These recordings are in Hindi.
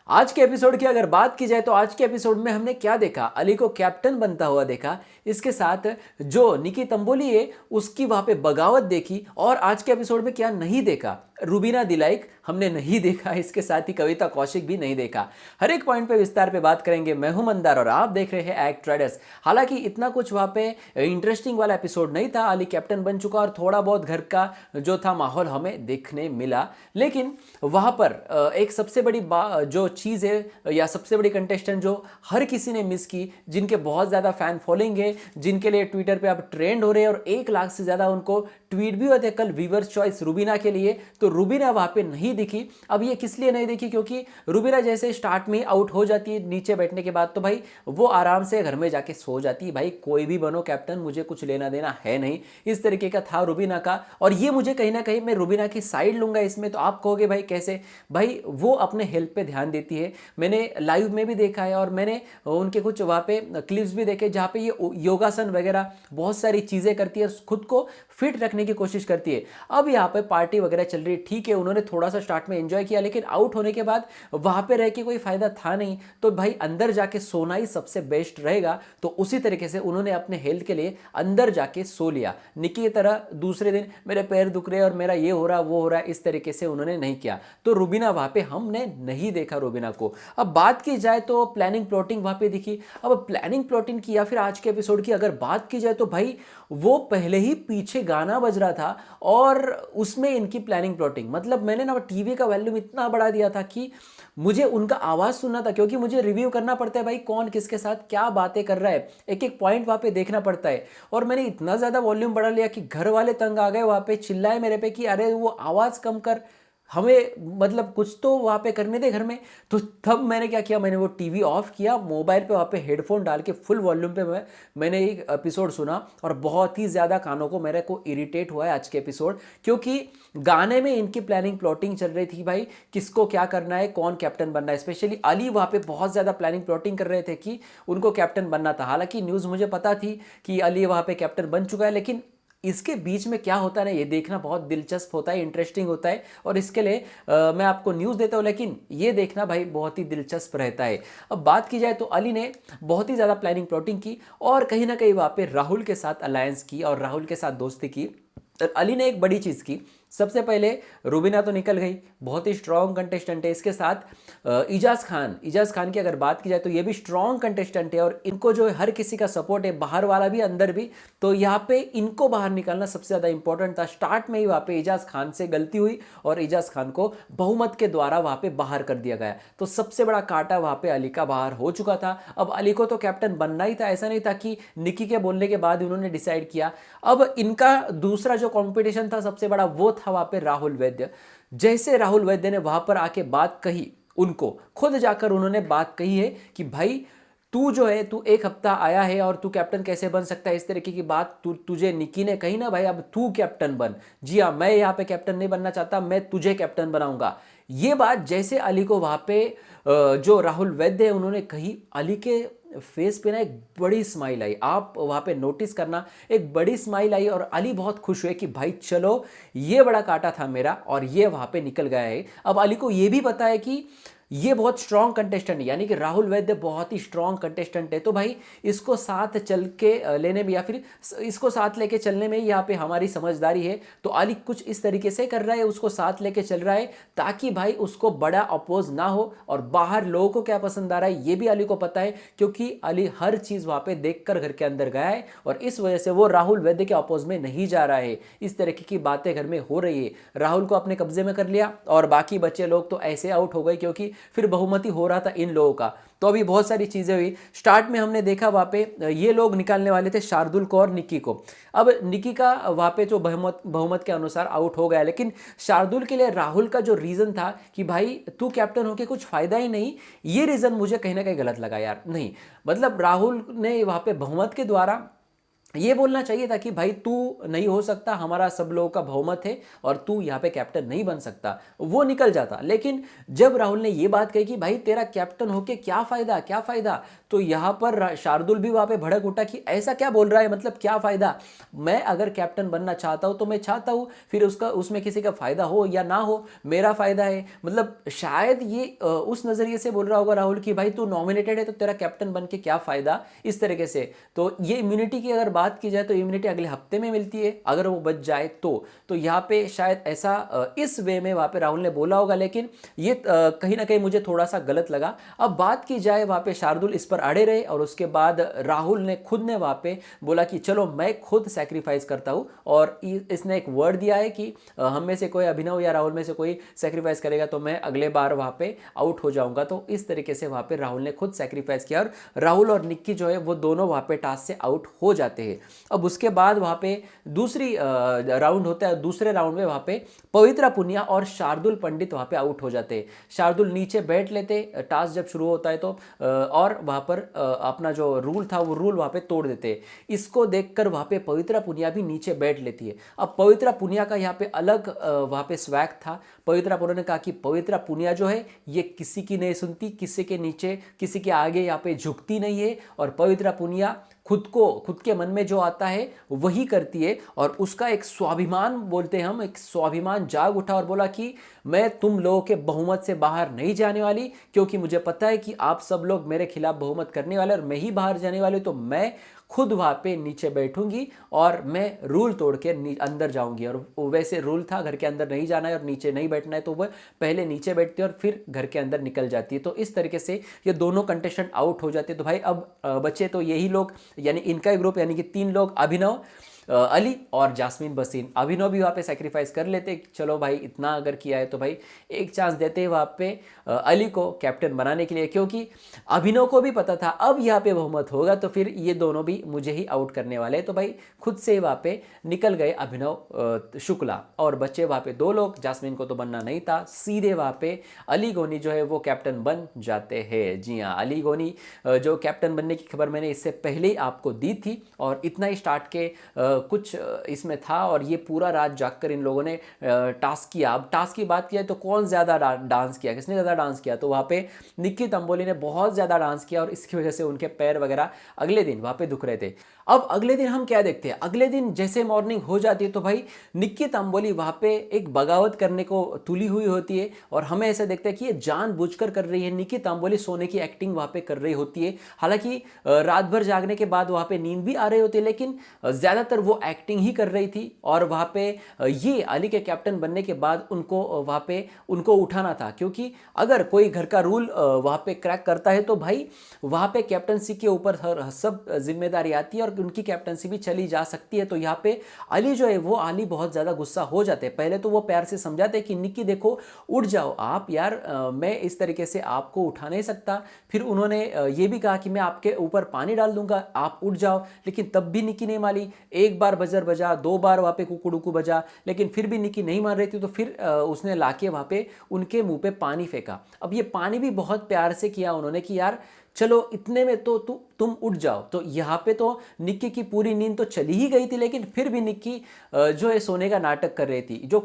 आज के एपिसोड की अगर बात की जाए तो आज के एपिसोड में हमने क्या देखा, अली को कैप्टन बनता हुआ देखा। इसके साथ जो निकी तंबोली है उसकी वहां पे बगावत देखी। और आज के एपिसोड में क्या नहीं देखा, रूबीना दिलाइक हमने नहीं देखा। इसके साथ ही कविता कौशिक भी नहीं देखा। हर एक पॉइंट पे विस्तार पे बात करेंगे। मैं हूं मंदार और आप देख रहे हैं एक्ट ट्रेडर्स। हालांकि इतना कुछ वहां पे इंटरेस्टिंग वाला एपिसोड नहीं था। अली कैप्टन बन चुका और थोड़ा बहुत घर का जो था माहौल हमें देखने मिला। लेकिन वहां पर एक सबसे बड़ी जो चीज़ है या सबसे बड़ी कंटेस्टेंट जो हर किसी ने मिस की, जिनके बहुत ज़्यादा फैन फॉलोइंग है, जिनके लिए ट्विटर पे अब ट्रेंड हो रहे हैं और 1 लाख से ज़्यादा उनको ट्वीट भी होते कल व्यूवर्स चॉइस रूबीना के लिए, तो रूबीना वहां पे नहीं दिखी। अब ये किस लिए नहीं दिखी, क्योंकि रूबीना जैसे स्टार्ट में आउट हो जाती है नीचे बैठने के बाद, तो भाई वो आराम से घर में जाके सो जाती है। भाई कोई भी बनो कैप्टन, मुझे कुछ लेना देना है नहीं, इस तरीके का था रूबीना का। और ये मुझे कहीं ना कहीं, मैं रूबीना की साइड लूंगा इसमें। तो आप कहोगे भाई कैसे? भाई वो अपने हेल्थ पे ध्यान देती है। मैंने लाइव में भी देखा है और मैंने उनके कुछ वहाँ पे क्लिप्स भी देखे जहाँ पे ये योगासन वगैरह बहुत सारी चीज़ें करती है, खुद को फिट रखने की कोशिश करती है। अब यहाँ पे पार्टी वगैरह चल रही है, ठीक है, उन्होंने थोड़ा सा स्टार्ट में एंजॉय किया, लेकिन आउट होने के बाद वहाँ पे रह के कोई फायदा था नहीं। तो भाई अंदर जाके सोना ही सबसे बेस्ट रहेगा। तो उसी तरीके से उन्होंने अपने हेल्थ के लिए अंदर जाके सो लिया। निकी की तरह दूसरे दिन मेरे पैर दुख रहे और मेरा ये हो रहा वो हो रहा, इस तरीके से उन्होंने नहीं किया। तो रूबीना वहाँ पे हमने नहीं देखा रूबीना को। अब बात की जाए तो प्लानिंग प्लॉटिंग वहां पे दिखी। अब प्लानिंग प्लॉटिंग की या फिर आज के एपिसोड की अगर बात की जाए तो भाई वो पहले ही पीछे गाना बज रहा था और उसमें इनकी प्लानिंग प्लॉटिंग, मतलब मैंने ना टीवी का वॉल्यूम इतना बढ़ा दिया था कि मुझे उनका आवाज सुनना था, क्योंकि मुझे रिव्यू करना पड़ता है भाई कौन किसके साथ क्या बातें कर रहा है, एक एक पॉइंट वहां पे देखना पड़ता है। और मैंने इतना ज्यादा वॉल्यूम बढ़ा लिया कि घर वाले तंग आ गए, वहां पे चिल्लाए मेरे पे कि अरे वो आवाज कम कर, हमें मतलब कुछ तो वहाँ पे करने दे घर में। तो तब मैंने क्या किया, मैंने वो टीवी ऑफ किया, मोबाइल पे वहाँ पे हेडफोन डाल के फुल वॉल्यूम पे मैंने एक एपिसोड सुना। और बहुत ही ज़्यादा कानों को मेरे को इरिटेट हुआ है आज के एपिसोड, क्योंकि गाने में इनकी प्लानिंग प्लॉटिंग चल रही थी भाई, किसको क्या करना है, कौन कैप्टन बनना है। स्पेशली अली वहाँ पे बहुत ज़्यादा प्लानिंग प्लॉटिंग कर रहे थे कि उनको कैप्टन बनना था। हालांकि न्यूज़ मुझे पता थी कि अली वहाँ पे कैप्टन बन चुका है, लेकिन इसके बीच में क्या होता है ना, ये देखना बहुत दिलचस्प होता है, इंटरेस्टिंग होता है। और इसके लिए मैं आपको न्यूज़ देता हूँ, लेकिन ये देखना भाई बहुत ही दिलचस्प रहता है। अब बात की जाए तो अली ने बहुत ही ज़्यादा प्लानिंग प्लॉटिंग की और कहीं ना कहीं वहाँ पे राहुल के साथ अलायंस की और राहुल के साथ दोस्ती की। अली ने एक बड़ी चीज़ की। सबसे पहले रूबीना तो निकल गई, बहुत ही स्ट्रॉन्ग कंटेस्टेंट है। इसके साथ इजाज खान की अगर बात की जाए तो ये भी स्ट्रॉन्ग कंटेस्टेंट है और इनको जो हर किसी का सपोर्ट है, बाहर वाला भी अंदर भी। तो यहाँ पे इनको बाहर निकालना सबसे ज़्यादा इंपॉर्टेंट था। स्टार्ट में ही वहाँ पे इजाज खान से गलती हुई और इजाज खान को बहुमत के द्वारा वहाँ पे बाहर कर दिया गया। तो सबसे बड़ा कांटा वहाँ पे अली का बाहर हो चुका था। अब अली को तो कैप्टन बनना ही था, ऐसा नहीं था कि निकी के बोलने के बाद उन्होंने डिसाइड किया। अब इनका दूसरा जो कॉम्पिटिशन था सबसे बड़ा, वो था वहां पे राहुल वैद्य। जैसे राहुल वैद्य ने वहां पर आके बात कही, उनको खुद जाकर उन्होंने बात कही है कि भाई तू जो है, तू एक हफ्ता आया है और तू कैप्टन कैसे बन सकता है, इस तरीके की बात तुझे निकी ने कही ना भाई, अब तू कैप्टन बन। जी हाँ, मैं यहाँ पे कैप्टन नहीं बनना चाहता, मैं तुझे कैप्टन बनाऊंगा। ये बात जैसे अली को वहां पे जो राहुल वैद्य है उन्होंने कही, अली के फेस पे ना एक बड़ी स्माइल आई। आप वहां पे नोटिस करना, एक बड़ी स्माइल आई और अली बहुत खुश हुए कि भाई चलो, ये बड़ा काटा था मेरा और ये वहां पे निकल गया है। अब अली को ये भी पता है कि ये बहुत स्ट्रॉन्ग कंटेस्टेंट है, यानी कि राहुल वैद्य बहुत ही स्ट्रॉन्ग कंटेस्टेंट है। तो भाई इसको साथ चल के लेने में या फिर इसको साथ लेके चलने में यहाँ पे हमारी समझदारी है। तो अली कुछ इस तरीके से कर रहा है, उसको साथ लेके चल रहा है ताकि भाई उसको बड़ा अपोज ना हो। और बाहर लोगों को क्या पसंद आ रहा है ये भी अली को पता है, क्योंकि अली हर चीज वहां पे देखकर घर के अंदर गया है और इस वजह से वो राहुल वैद्य के अपोज में नहीं जा रहा है। इस तरीके की बातें घर में हो रही है। राहुल को अपने कब्जे में कर लिया और बाकी बच्चे लोग तो ऐसे आउट हो गए, क्योंकि फिर बहुमती हो रहा था इन लोगों का। तो अभी बहुत सारी चीजें हुई। स्टार्ट में हमने देखा वहां पे ये लोग निकालने वाले थे शार्दुल को और निक्की को। अब निक्की का वहां पे जो बहुमत के अनुसार आउट हो गया, लेकिन शार्दुल के लिए राहुल का जो रीजन था कि भाई तू कैप्टन होके कुछ फायदा ही नहीं, ये रीजन मुझे कहीं ना कहीं गलत लगा यार। नहीं, मतलब राहुल ने वहां पे बहुमत के द्वारा ये बोलना चाहिए था कि भाई तू नहीं हो सकता, हमारा सब लोगों का बहुमत है और तू यहाँ पे कैप्टन नहीं बन सकता, वो निकल जाता। लेकिन जब राहुल ने ये बात कही कि भाई तेरा कैप्टन होके क्या फायदा, क्या फायदा, तो यहाँ पर शार्दुल भी वहाँ पे भड़क उठा कि ऐसा क्या बोल रहा है, मतलब क्या फायदा, मैं अगर कैप्टन बनना चाहता हूँ तो मैं चाहता हूँ, फिर उसका उसमें किसी का फायदा हो या ना हो, मेरा फायदा है। मतलब शायद ये उस नज़रिए से बोल रहा होगा राहुल कि भाई तू नॉमिनेटेड है तो तेरा कैप्टन बन के क्या फायदा, इस तरीके से। तो ये इम्यूनिटी की अगर बात की जाए तो इम्यूनिटी अगले हफ्ते में मिलती है अगर वो बच जाए तो यहाँ पे शायद ऐसा इस वे में वहाँ पे राहुल ने बोला होगा। लेकिन ये कहीं ना कहीं मुझे थोड़ा सा गलत लगा। अब बात की जाए वहाँ पे शार्दुल इस पर अड़े रहे और उसके बाद राहुल ने खुद ने वहाँ पे बोला कि चलो मैं खुद सैक्रिफाइस करता हूँ, और इसने एक वर्ड दिया है कि हम में से कोई, अभिनव या राहुल में से कोई सैक्रिफाइस करेगा तो मैं अगले बार वहाँ पे आउट हो जाऊंगा। तो इस तरीके से वहाँ पे राहुल ने खुद सैक्रिफाइस किया और राहुल और निक्की जो है वो दोनों वहाँ पे टास्क से आउट हो जाते हैं। अब उसके बाद वहाँ पे दूसरी राउंड होता है, दूसरे राउंड में वहाँ पे पवित्रा पुनिया और शार्दुल पंडित वहाँ पे आउट हो जाते हैं। शार्दुल नीचे बैठ लेते टास्क जब शुरू होता है तो, और वहाँ पर अपना जो रूल था वो रूल वहाँ पे तोड़ देते। इसको देखकर वहाँ पे पवित्रा पुनिया भी नीचे बैठ लेती है। अब पवित्रा पुनिया का यहाँ पे अलग वहाँ पे स्वैग था। पवित्रा पुनिया ने कहा कि पवित्रा पुनिया जो है ये किसी की नहीं सुनती, किसी के नीचे, किसी के आगे यहाँ पे झुकती नहीं है, और पवित्रा पुनिया खुद के मन में जो आता है वही करती है। और उसका एक स्वाभिमान बोलते हैं हम, एक स्वाभिमान जाग उठा और बोला कि मैं तुम लोगों के बहुमत से बाहर नहीं जाने वाली, क्योंकि मुझे पता है कि आप सब लोग मेरे खिलाफ बहुमत करने वाले और मैं ही बाहर जाने वाली, तो मैं खुद वहाँ पे नीचे बैठूंगी और मैं रूल तोड़ के अंदर जाऊंगी। और वैसे रूल था घर के अंदर नहीं जाना है और नीचे नहीं बैठना है, तो वह पहले नीचे बैठती है और फिर घर के अंदर निकल जाती है। तो इस तरीके से ये दोनों कंटेस्टेंट आउट हो जाते हैं। तो भाई अब बचे तो यही लोग, यानी इनका ही ग्रुप, यानी कि 3 लोग, अभिनव, अली और जास्मीन बसीन। अभिनव भी वहाँ पे सेक्रीफाइस कर लेते, चलो भाई इतना अगर किया है तो भाई एक चांस देते हैं वहाँ पे अली को कैप्टन बनाने के लिए, क्योंकि अभिनव को भी पता था अब यहाँ पे बहुमत होगा तो फिर ये दोनों भी मुझे ही आउट करने वाले हैं। तो भाई खुद से वहाँ पे निकल गए अभिनव शुक्ला, और बच्चे वहाँ पे 2 लोग। जास्मीन को तो बनना नहीं था, सीधे वहाँ पे अली गोनी जो है वो कैप्टन बन जाते हैं। जी हाँ, अली गोनी जो कैप्टन बनने की खबर मैंने इससे पहले ही आपको दी थी, और इतना ही स्टार्ट के कुछ इसमें था, और ये पूरा रात जागकर इन लोगों ने टास्क किया। अब टास्क की बात किया तो कौन ज़्यादा डांस किया, किसने ज़्यादा डांस किया, तो वहाँ पे निक्की तंबोली ने बहुत ज़्यादा डांस किया, और इसकी वजह से उनके पैर वगैरह अगले दिन वहाँ पे दुख रहे थे। अब अगले दिन हम क्या देखते हैं, अगले दिन जैसे मॉर्निंग हो जाती है तो भाई निक्की तंबोली वहाँ पे एक बगावत करने को तुली हुई होती है, और हमें ऐसा देखते हैं कि ये जानबूझकर कर रही है। निक्की तंबोली सोने की एक्टिंग वहाँ पे कर रही होती है, हालांकि रात भर जागने के बाद वहाँ पे नींद भी आ रही होती है, लेकिन ज़्यादातर वो एक्टिंग ही कर रही थी। और वहाँ पे ये अली के कैप्टन बनने के बाद उनको वहाँ पे उनको उठाना था, क्योंकि अगर कोई घर का रूल वहाँ पे क्रैक करता है तो भाई वहाँ पे कैप्टनसी के ऊपर सब जिम्मेदारी आती है और उनकी कैप्टनसी भी चली जा सकती है। तो यहाँ पे अली जो है वो अली बहुत ज़्यादा गुस्सा हो जाते हैं। पहले तो वो प्यार से समझाते हैं कि निक्की देखो उठ जाओ आप यार, मैं इस तरीके से आपको उठा नहीं सकता। फिर उन्होंने ये भी कहा कि मैं आपके ऊपर पानी डाल दूंगा, आप उठ जाओ, लेकिन तब भी निक्की नहीं मानी। एक बार बजर बजा, 2 बार वहाँ पे कुकुड़ुकू बजा, लेकिन फिर भी निक्की नहीं मान रही थी। तो फिर उसने लाके वहाँ पे उनके मुंह पे पानी फेंका। अब ये पानी भी बहुत प्यार से किया उन्होंने कि यार चलो इतने में तो तुम उठ जाओ। तो यहाँ पे तो निक्की की पूरी नींद तो चली ही गई थी, लेकिन फिर भी निक्की जो है सोने का नाटक कर रही थी। जो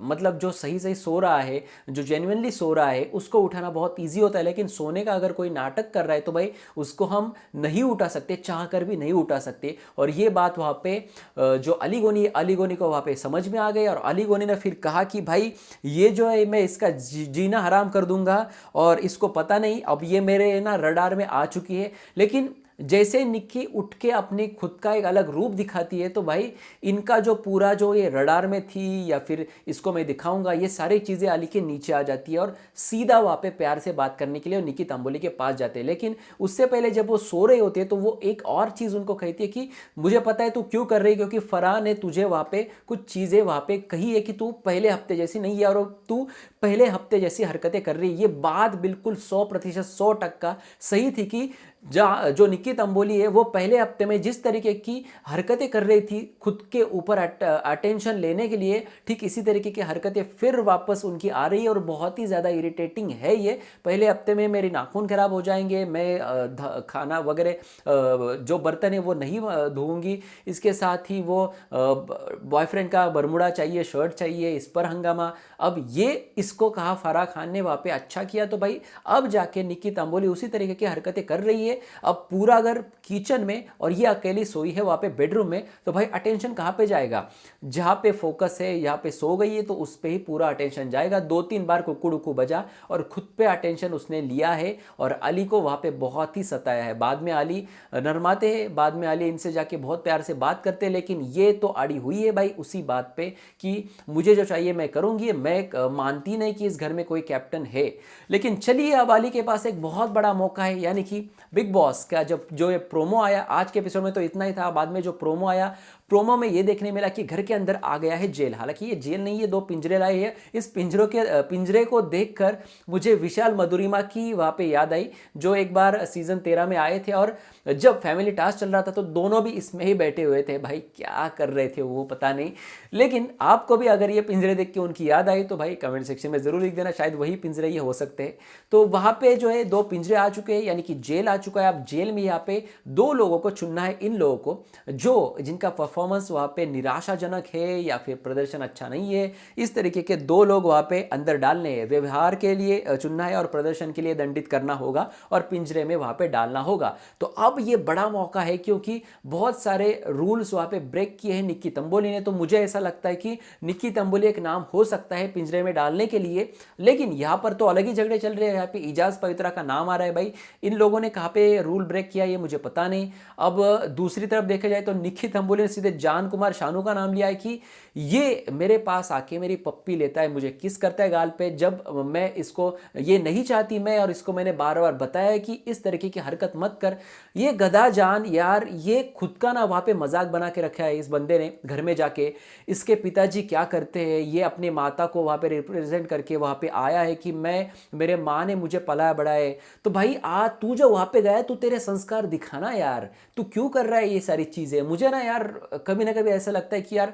मतलब जो सही सही सो रहा है, जो जेन्युइनली सो रहा है, उसको उठाना बहुत ईजी होता है, लेकिन सोने का अगर कोई नाटक कर रहा है तो भाई उसको हम नहीं उठा सकते, चाह कर भी नहीं उठा सकते। और ये बात वहाँ पे जो अली गोनी को वहाँ पे समझ में आ गई, और अली गोनी ने फिर कहा कि भाई ये जो है मैं इसका जीना हराम कर दूंगा, और इसको पता नहीं अब ये मेरे ना रडार में आ चुकी है। लेकिन जैसे निक्की उठ के अपने खुद का एक अलग रूप दिखाती है तो भाई इनका जो पूरा जो ये रडार में थी, या फिर इसको मैं दिखाऊंगा, ये सारी चीज़ें अली के नीचे आ जाती है, और सीधा वहाँ पे प्यार से बात करने के लिए निक्की तंबोली के पास जाते हैं। लेकिन उससे पहले जब वो सो रहे होते हैं तो वो एक और चीज़ उनको कहती है कि मुझे पता है तू क्यों कर रही है, क्योंकि फरहान ने तुझे वहाँ पे कुछ चीज़ें वहाँ पे कही है कि तू पहले हफ्ते जैसी नहीं है, और तू पहले हफ्ते जैसी हरकतें कर रही है। ये बात बिल्कुल 100% 100% सही थी कि जो निक्की तंबोली है वो पहले हफ्ते में जिस तरीके की हरकतें कर रही थी खुद के ऊपर अटेंशन लेने के लिए, ठीक इसी तरीके की हरकतें फिर वापस उनकी आ रही है और बहुत ही ज़्यादा इरिटेटिंग है ये। पहले हफ्ते में मेरे नाखून खराब हो जाएंगे, मैं खाना वगैरह जो बर्तन है वो नहीं धोऊंगी, इसके साथ ही वो बॉयफ्रेंड का बरमुडा चाहिए, शर्ट चाहिए, इस पर हंगामा। अब ये इसको कहा फराह खान ने वहाँ पे अच्छा किया तो भाई अब जाके निक्की तंबोली उसी तरीके की हरकतें कर रही है। अब पूरा अगर किचन में और ये अकेली सोई है वहाँ पे बेडरूम में, तो भाई अटेंशन कहाँ पे जाएगा? जहाँ पे फोकस है, यहाँ पे सो गई है तो उस पे ही पूरा अटेंशन जाएगा। 2-3 बार कुकू बजा और खुद पे अटेंशन उसने लिया है और अली को वहाँ पे बहुत ही सताया है। बाद में अली नरमाते हैं, बाद में अली इनसे जाके बहुत प्यार से बात करते हैं, लेकिन ये तो अड़ी हुई है भाई उसी बात पे कि मुझे जो चाहिए मैं करूँगी। मैं मानती नहीं कि इस घर में कोई कैप्टन है। लेकिन चलिए अब अली के पास एक बहुत बड़ा मौका है, यानी कि बिग बॉस का जब जो ये प्रोमो आया आज के एपिसोड में तो इतना ही था। बाद में जो प्रोमो आया, प्रोमो में ये देखने मिला कि घर के अंदर आ गया है जेल। हालांकि ये जेल नहीं है, 2 पिंजरे लाए हैं। इस पिंजरे को देखकर मुझे विशाल मधुरिमा की वहाँ पे याद आई, जो एक बार सीजन 13 में आए थे और जब फैमिली टास्क चल रहा था तो दोनों भी इसमें ही बैठे हुए थे। भाई क्या कर रहे थे वो पता नहीं, लेकिन आपको भी अगर ये पिंजरे देख के उनकी याद आई तो भाई कमेंट सेक्शन में जरूर लिख देना, शायद वही पिंजरे ये हो सकते हैं। तो वहाँ पे जो है 2 पिंजरे आ चुके हैं, यानी कि जेल आ चुका है। अब जेल में यहाँ पे 2 लोगों को चुनना है, इन लोगों को जो जिनका परफॉर्मेंस वहाँ पे निराशाजनक है या फिर प्रदर्शन अच्छा नहीं है। इस तरीके के 2 लोग वहाँ पे अंदर डालने हैं, व्यवहार के लिए चुनना है और प्रदर्शन के लिए दंडित करना होगा और पिंजरे में वहाँ पे डालना होगा। तो अब ये बड़ा मौका है क्योंकि बहुत सारे रूल्स वहाँ पे ब्रेक किए हैं निक्की तंबोली ने। तो मुझे ऐसा लगता है कि निक्की तंबोली एक नाम हो सकता है पिंजरे में डालने के लिए। लेकिन यहाँ पर तो अलग ही झगड़े चल रहे हैं। यहाँ पे इजाज पवित्रा का नाम आ रहा है। भाई इन लोगों ने कहाँ पे रूल ब्रेक किया ये मुझे पता नहीं। अब दूसरी तरफ देखा जाए तो निक्की तंबोली ने सीधे जान कुमार शानू का नाम लिया है कि ये मेरे पास आके मेरी पप्पी लेता है, मुझे किस करता है गाल पे, जब मैं इसको ये नहीं चाहती मैं, और इसको मैंने बार बार बताया है कि इस तरीके की हरकत मत कर। ये गधा जान यार, ये खुद का ना वहाँ पे मजाक बना के रखा है इस बंदे ने घर में जाके। इसके पिताजी क्या करते हैं, ये अपने माता को वहाँ पे रिप्रेजेंट करके वहाँ पे आया है कि मैं, मेरे माँ ने मुझे पला बढ़ाए। तो भाई आ तू जो वहाँ पे गया तू तेरे संस्कार दिखाना यार, तू क्यों कर रहा है ये सारी चीज़ें। मुझे ना यार कभी ना कभी ऐसा लगता है कि यार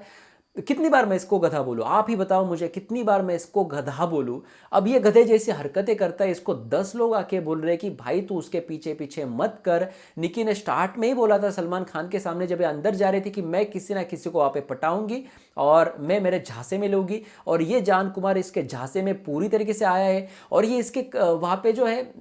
कितनी बार मैं इसको गधा बोलूं, आप ही बताओ मुझे कितनी बार मैं इसको गधा बोलूं। अब ये गधे जैसी हरकतें करता है, इसको 10 लोग आके बोल रहे कि भाई तू उसके पीछे पीछे मत कर। निकी ने स्टार्ट में ही बोला था सलमान खान के सामने जब ये अंदर जा रही थी कि मैं किसी ना किसी को वहाँ पे पटाऊंगी और मैं मेरे झांसे में लूंगी, और ये जान कुमार इसके झांसे में पूरी तरीके से आया है। और ये इसके वहाँ पे जो है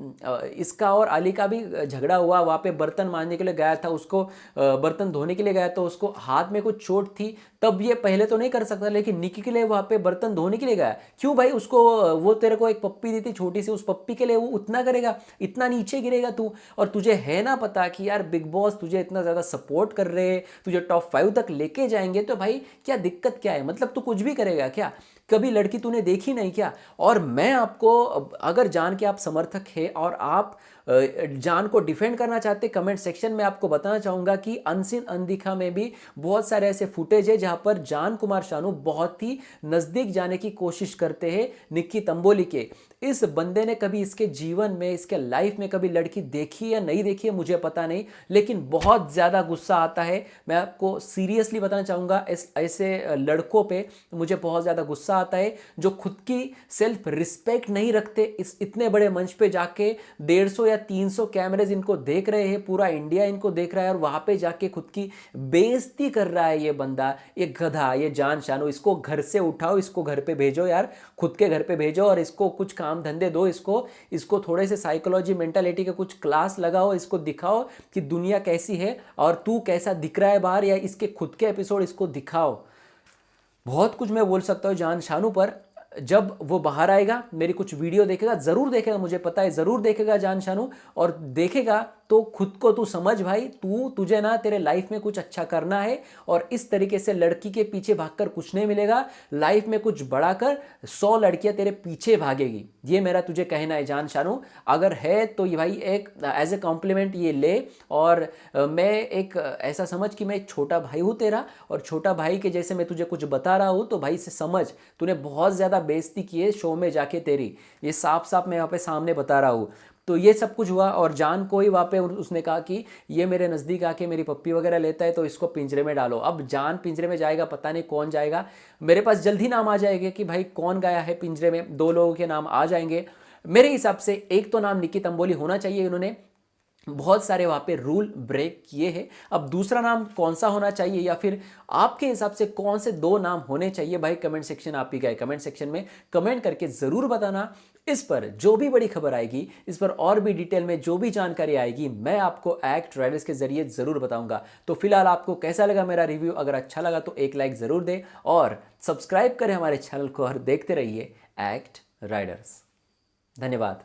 इसका और अली का भी झगड़ा हुआ। वहाँ पे बर्तन मांजने के लिए गया था, उसको बर्तन धोने के लिए गया तो उसको हाथ में कुछ चोट थी, तब ये पहले तो नहीं कर सकता, लेकिन निकी के लिए वहाँ पे बर्तन धोने के लिए गया। क्यों भाई, उसको वो तेरे को एक पप्पी दी थी छोटी सी, उस पप्पी के लिए वो उतना करेगा, इतना नीचे गिरेगा तू। और तुझे है ना पता कि यार बिग बॉस तुझे इतना ज़्यादा सपोर्ट कर रहे हैं, तुझे टॉप 5 तक लेके जाएंगे, तो भाई क्या दिक्कत क्या है, मतलब तू कुछ भी करेगा क्या? कभी लड़की तूने देखी नहीं क्या? और मैं आपको, अगर जान के आप समर्थक है और आप जान को डिफेंड करना चाहते, कमेंट सेक्शन में आपको बताना चाहूंगा कि अनसीन अनदिखा में भी बहुत सारे ऐसे फुटेज है जहां पर जान कुमार शानू बहुत ही नजदीक जाने की कोशिश करते हैं निक्की तंबोली के। इस बंदे ने कभी इसके जीवन में, इसके लाइफ में कभी लड़की देखी या नहीं देखी है मुझे पता नहीं, लेकिन बहुत ज़्यादा गुस्सा आता है। मैं आपको सीरियसली बताना चाहूँगा, ऐसे लड़कों पे मुझे बहुत ज़्यादा गुस्सा आता है जो खुद की सेल्फ रिस्पेक्ट नहीं रखते। इस इतने बड़े मंच पे जाके 150 या 300 कैमरेज इनको देख रहे हैं, पूरा इंडिया इनको देख रहा है, और वहाँ पे जाके खुद की बेइज्जती कर रहा है ये बंदा, ये गधा, ये जान शानू। इसको घर से उठाओ, इसको घर पे भेजो यार, खुद के घर पे भेजो, और इसको कुछ काम धंधे दो, इसको थोड़े से साइकोलॉजी मेंटालिटी के कुछ क्लास लगाओ, इसको दिखाओ कि दुनिया कैसी है और तू कैसा दिख रहा है बाहर, या इसके खुद के एपिसोड इसको दिखाओ। बहुत कुछ मैं बोल सकता हूँ जान शानू पर, जब वो बाहर आएगा मेरी कुछ वीडियो देखेगा, ज़रूर देखेगा, मुझे पता है ज़रूर देखेगा जान शानू, और देखेगा तो खुद को तू समझ भाई, तुझे ना तेरे लाइफ में कुछ अच्छा करना है और इस तरीके से लड़की के पीछे भागकर कुछ नहीं मिलेगा। लाइफ में कुछ बड़ा कर, 100 लड़कियां तेरे पीछे भागेगी। ये मेरा तुझे कहना है जान शानू। अगर है तो ये भाई एक एज ए कॉम्प्लीमेंट ये ले। और मैं एक ऐसा समझ कि मैं एक छोटा भाई हूँ तेरा, और छोटा भाई के जैसे मैं तुझे कुछ बता रहा हूँ तो भाई से समझ। तूने बहुत ज़्यादा बेइज्जती की है शो में जाके तेरी, ये साफ साफ मैं यहाँ पे सामने बता रहा हूँ। तो ये सब कुछ हुआ और जान को ही वहाँ पे उसने कहा कि ये मेरे नज़दीक आके मेरी पप्पी वगैरह लेता है तो इसको पिंजरे में डालो। अब जान पिंजरे में जाएगा, पता नहीं कौन जाएगा। मेरे पास जल्द ही नाम आ जाएंगे कि भाई कौन गया है पिंजरे में, 2 लोगों के नाम आ जाएंगे मेरे हिसाब से। एक तो नाम निकी तंबोली होना चाहिए, इन्होंने बहुत सारे वहाँ पे रूल ब्रेक किए हैं। अब दूसरा नाम कौन सा होना चाहिए, या फिर आपके हिसाब से कौन से 2 नाम होने चाहिए, भाई कमेंट सेक्शन आप ही का है, कमेंट सेक्शन में कमेंट करके ज़रूर बताना। इस पर जो भी बड़ी खबर आएगी, इस पर और भी डिटेल में जो भी जानकारी आएगी, मैं आपको एक्ट राइडर्स के जरिए ज़रूर बताऊंगा। तो फिलहाल आपको कैसा लगा मेरा रिव्यू? अगर अच्छा लगा तो एक लाइक ज़रूर दें और सब्सक्राइब करें हमारे चैनल को और देखते रहिए एक्ट राइडर्स। धन्यवाद।